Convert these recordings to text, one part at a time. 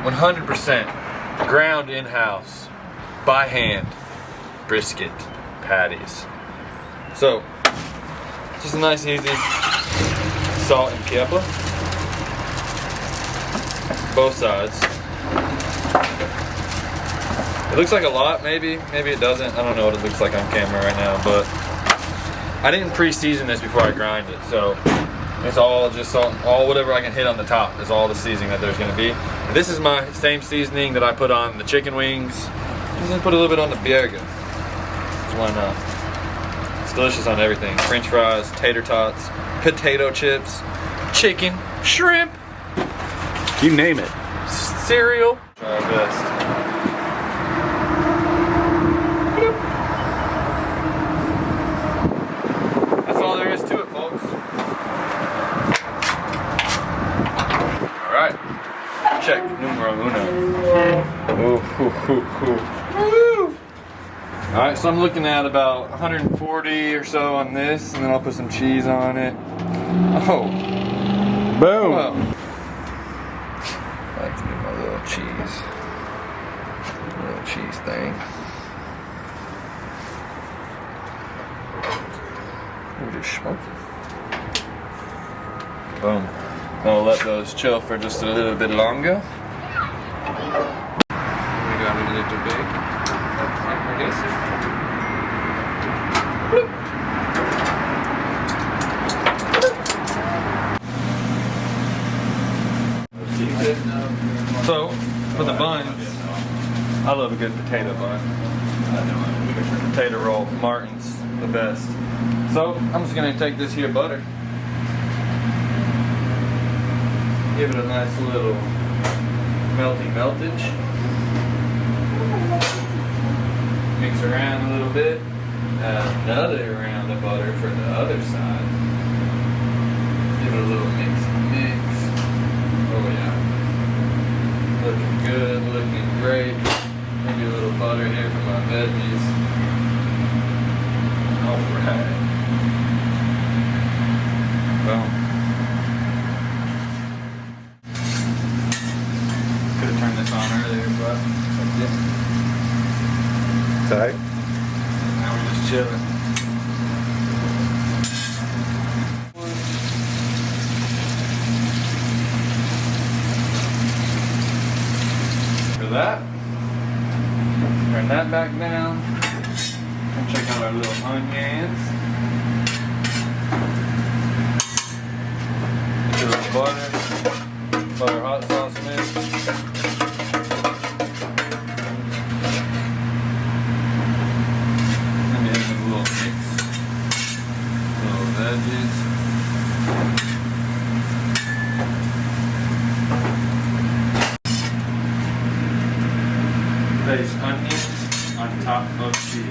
100% ground in-house, by hand, brisket patties. So, just a nice easy salt and pepper. Both sides. It looks like a lot, maybe it doesn't. I don't know what it looks like on camera right now, but I didn't pre-season this before I grind it, so it's all just salt, all whatever I can hit on the top is all the seasoning that there's gonna be. And this is my same seasoning that I put on the chicken wings. I'm just gonna put a little bit on the burger. Just why not? It's delicious on everything. French fries, tater tots, potato chips, chicken, shrimp. You name it. Cereal. Try our best. That's all there is to it, folks. Alright. Check numero uno. Woo! Alright, so I'm looking at about 140 or so on this, and then I'll put some cheese on it. Oh. Boom. Wow. I like to do my little cheese thing. Ooh, just smoking. Boom. I'll let those chill for just a little bit longer. We got a little bit. I guess. Bloop. So, for the buns, I love a good potato bun. Potato roll, Martin's, the best. So, I'm just gonna take this here butter. Give it a nice little meltage. Mix around a little bit. Add another round of butter for the other side. Give it a little mix. Oh yeah. Looking good, looking great. Maybe a little butter here for my veggies. Alright. Boom. Could have turned this on earlier, but it's okay. Tight. Now we're just chilling. That. Turn that back down. And check out our little onions. A little butter hot sauce mix. And then a little mix. Little veggies. Place onions on top of cheese.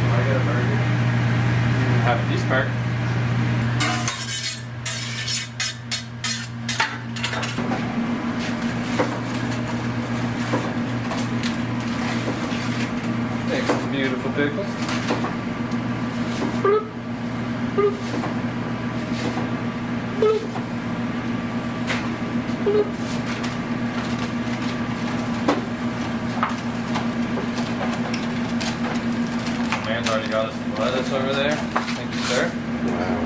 I got a burger. Have a piece burger. Take some beautiful pickles. Bloop. Bloop. Bloop. Man's already got us some lettuce over there. Thank you, sir. Wow.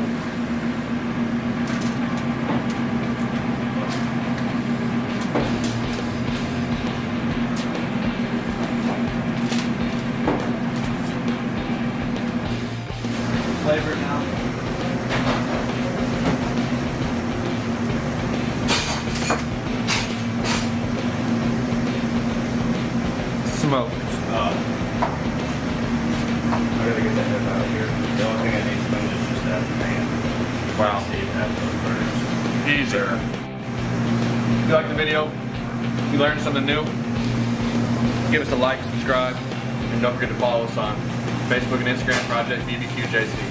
Flavor it now. Smoked. I gotta get that hip out here. The only thing I need to move is just that pan. Wow. See that those burgers. Easy. If you liked the video, you learned something new, give us a like, subscribe, and don't forget to follow us on Facebook and Instagram, Project BBQ JC.